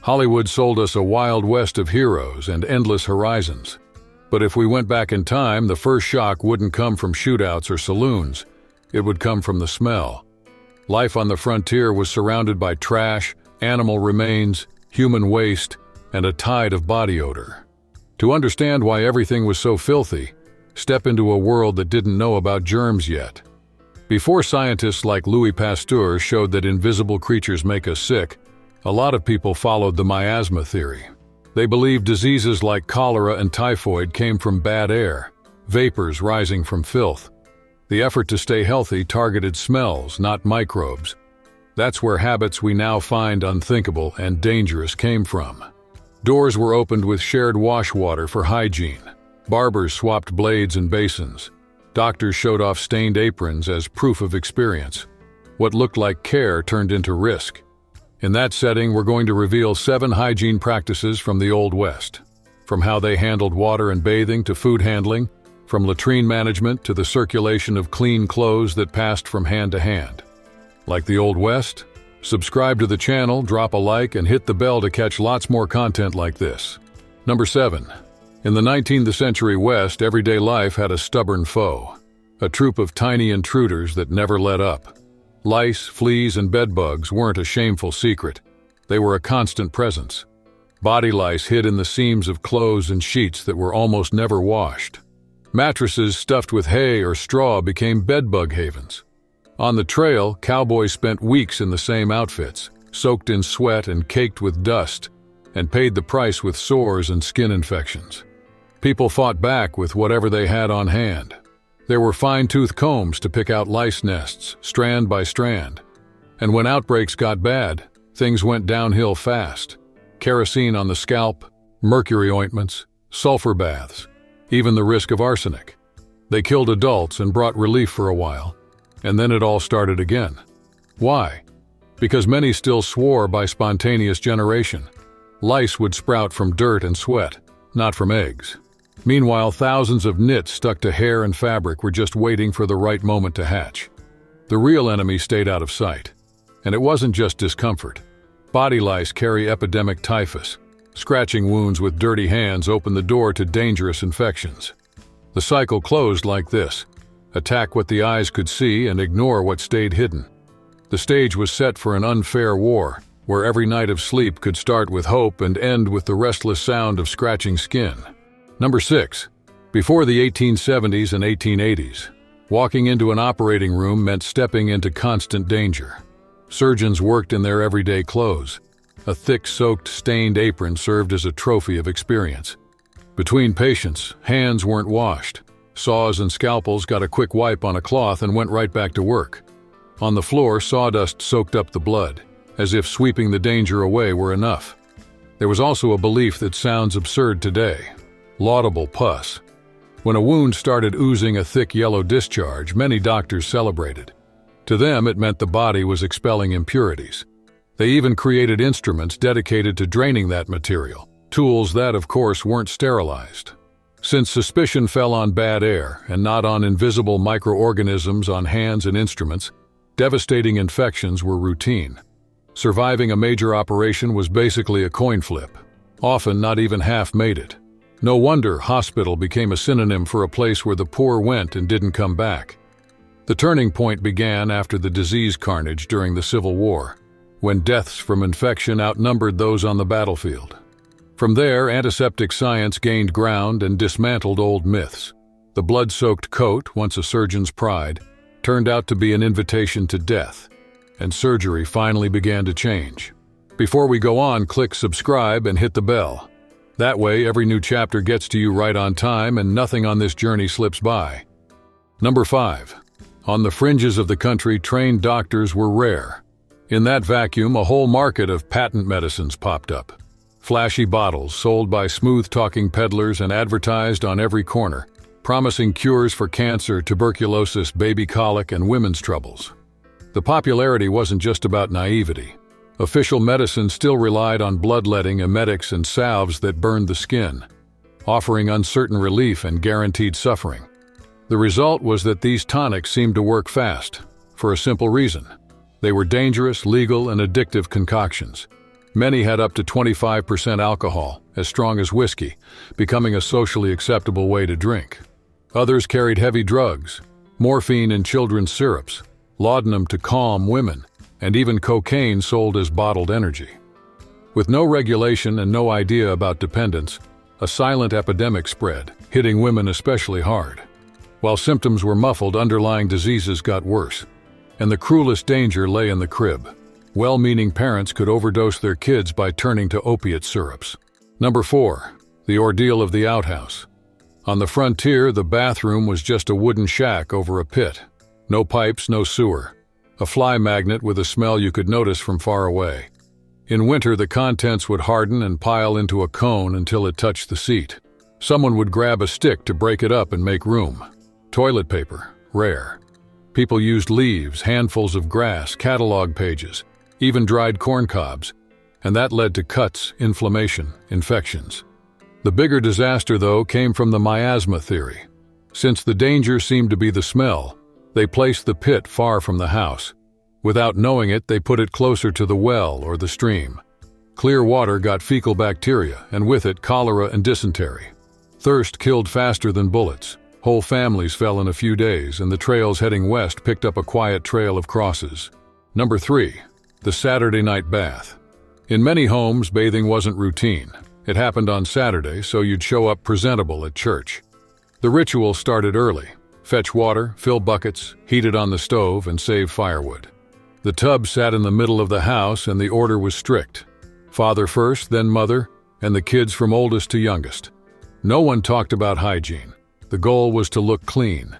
Hollywood sold us a wild west of heroes and endless horizons. But if we went back in time, the first shock wouldn't come from shootouts or saloons. It would come from the smell. Life on the frontier was surrounded by trash, animal remains, human waste, and a tide of body odor. To understand why everything was so filthy, step into a world that didn't know about germs yet. Before scientists like Louis Pasteur showed that invisible creatures make us sick, a lot of people followed the miasma theory. They believed diseases like cholera and typhoid came from bad air, vapors rising from filth. The effort to stay healthy targeted smells, not microbes. That's where habits we now find unthinkable and dangerous came from. Doors were opened with shared wash water for hygiene. Barbers swapped blades and basins. Doctors showed off stained aprons as proof of experience. What looked like care turned into risk. In that setting, we're going to reveal 7 hygiene practices from the Old West. From how they handled water and bathing to food handling, from latrine management to the circulation of clean clothes that passed from hand to hand. Like the Old West? Subscribe to the channel, drop a like, and hit the bell to catch lots more content like this. Number 7. In the 19th century West, everyday life had a stubborn foe. A troop of tiny intruders that never let up. Lice, fleas, and bedbugs weren't a shameful secret. They were a constant presence. Body lice hid in the seams of clothes and sheets that were almost never washed. Mattresses stuffed with hay or straw became bedbug havens. On the trail, cowboys spent weeks in the same outfits, soaked in sweat and caked with dust, and paid the price with sores and skin infections. People fought back with whatever they had on hand. There were fine-tooth combs to pick out lice nests, strand by strand. And when outbreaks got bad, things went downhill fast. Kerosene on the scalp, mercury ointments, sulfur baths, even the risk of arsenic. They killed adults and brought relief for a while, and then it all started again. Why? Because many still swore by spontaneous generation. Lice would sprout from dirt and sweat, not from eggs. Meanwhile, thousands of nits stuck to hair and fabric were just waiting for the right moment to hatch. The real enemy stayed out of sight. And it wasn't just discomfort. Body lice carry epidemic typhus. Scratching wounds with dirty hands open the door to dangerous infections. The cycle closed like this. Attack what the eyes could see and ignore what stayed hidden. The stage was set for an unfair war, where every night of sleep could start with hope and end with the restless sound of scratching skin. Number 6. Before the 1870s and 1880s, walking into an operating room meant stepping into constant danger. Surgeons worked in their everyday clothes. A thick, soaked, stained apron served as a trophy of experience. Between patients, hands weren't washed. Saws and scalpels got a quick wipe on a cloth and went right back to work. On the floor, sawdust soaked up the blood, as if sweeping the danger away were enough. There was also a belief that sounds absurd today. Laudable pus. When a wound started oozing a thick yellow discharge, many doctors celebrated. To them, it meant the body was expelling impurities. They even created instruments dedicated to draining that material, tools that, of course, weren't sterilized. Since suspicion fell on bad air and not on invisible microorganisms on hands and instruments, devastating infections were routine. Surviving a major operation was basically a coin flip. Often, not even half made it. No wonder hospital became a synonym for a place where the poor went and didn't come back. The turning point began after the disease carnage during the Civil War, when deaths from infection outnumbered those on the battlefield. From there, antiseptic science gained ground and dismantled old myths. The blood-soaked coat, once a surgeon's pride, turned out to be an invitation to death, and surgery finally began to change. Before we go on, click subscribe and hit the bell. That way, every new chapter gets to you right on time and nothing on this journey slips by. Number 5. On the fringes of the country, trained doctors were rare. In that vacuum, a whole market of patent medicines popped up. Flashy bottles sold by smooth-talking peddlers and advertised on every corner, promising cures for cancer, tuberculosis, baby colic, and women's troubles. The popularity wasn't just about naivety. Official medicine still relied on bloodletting, emetics, and salves that burned the skin, offering uncertain relief and guaranteed suffering. The result was that these tonics seemed to work fast, for a simple reason. They were dangerous, legal, and addictive concoctions. Many had up to 25% alcohol, as strong as whiskey, becoming a socially acceptable way to drink. Others carried heavy drugs, morphine in children's syrups, laudanum to calm women, and even cocaine sold as bottled energy. With no regulation and no idea about dependence, a silent epidemic spread, hitting women especially hard. While symptoms were muffled, underlying diseases got worse, and the cruelest danger lay in the crib. Well-meaning parents could overdose their kids by turning to opiate syrups. Number 4. The ordeal of the outhouse. On the frontier, the bathroom was just a wooden shack over a pit. No pipes, no sewer. A fly magnet with a smell you could notice from far away. In winter, the contents would harden and pile into a cone until it touched the seat. Someone would grab a stick to break it up and make room. Toilet paper, rare. People used leaves, handfuls of grass, catalog pages, even dried corn cobs, and that led to cuts, inflammation, infections. The bigger disaster, though, came from the miasma theory. Since the danger seemed to be the smell, they placed the pit far from the house. Without knowing it, they put it closer to the well or the stream. Clear water got fecal bacteria, and with it cholera and dysentery. Thirst killed faster than bullets. Whole families fell in a few days, and the trails heading west picked up a quiet trail of crosses. Number 3. The Saturday night bath. In many homes, bathing wasn't routine. It happened on Saturday, so you'd show up presentable at church. The ritual started early. Fetch water, fill buckets, heat it on the stove, and save firewood. The tub sat in the middle of the house, and the order was strict. Father first, then mother, and the kids from oldest to youngest. No one talked about hygiene. The goal was to look clean.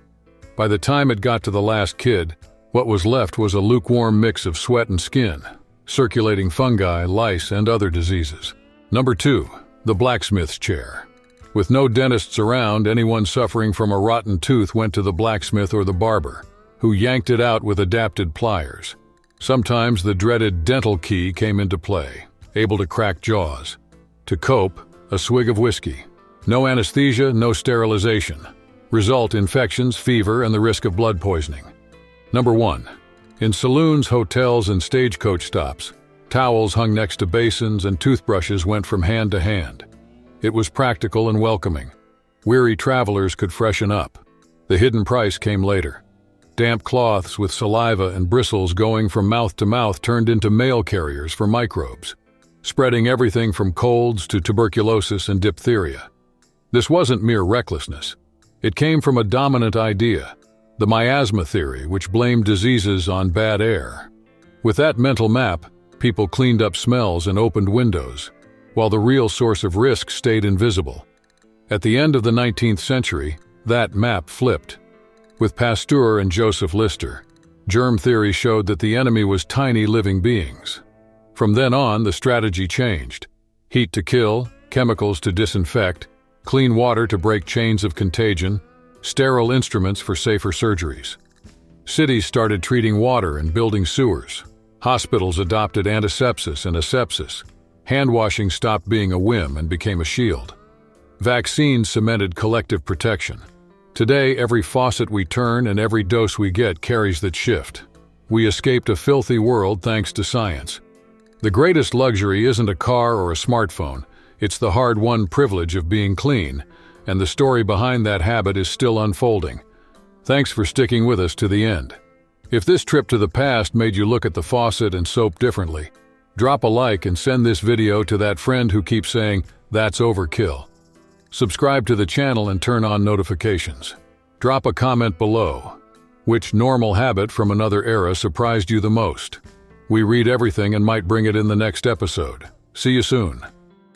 By the time it got to the last kid, what was left was a lukewarm mix of sweat and skin, circulating fungi, lice, and other diseases. Number 2. The blacksmith's chair. With no dentists around, anyone suffering from a rotten tooth went to the blacksmith or the barber, who yanked it out with adapted pliers. Sometimes the dreaded dental key came into play, able to crack jaws. To cope, a swig of whiskey. No anesthesia, no sterilization. Result: infections, fever, and the risk of blood poisoning. Number 1. In saloons, hotels, and stagecoach stops, towels hung next to basins and toothbrushes went from hand to hand. It was practical and welcoming. Weary travelers could freshen up. The hidden price came later. Damp cloths with saliva and bristles going from mouth to mouth turned into mail carriers for microbes, spreading everything from colds to tuberculosis and diphtheria. This wasn't mere recklessness. It came from a dominant idea, the miasma theory, which blamed diseases on bad air. With that mental map, people cleaned up smells and opened windows, while the real source of risk stayed invisible. At the end of the 19th century, that map flipped. With Pasteur and Joseph Lister, germ theory showed that the enemy was tiny living beings. From then on, the strategy changed. Heat to kill, chemicals to disinfect, clean water to break chains of contagion, sterile instruments for safer surgeries. Cities started treating water and building sewers. Hospitals adopted antisepsis and asepsis. Hand-washing stopped being a whim and became a shield. Vaccines cemented collective protection. Today, every faucet we turn and every dose we get carries that shift. We escaped a filthy world thanks to science. The greatest luxury isn't a car or a smartphone. It's the hard-won privilege of being clean, and the story behind that habit is still unfolding. Thanks for sticking with us to the end. If this trip to the past made you look at the faucet and soap differently, drop a like and send this video to that friend who keeps saying, "That's overkill." Subscribe to the channel and turn on notifications. Drop a comment below. Which normal habit from another era surprised you the most? We read everything and might bring it in the next episode. See you soon.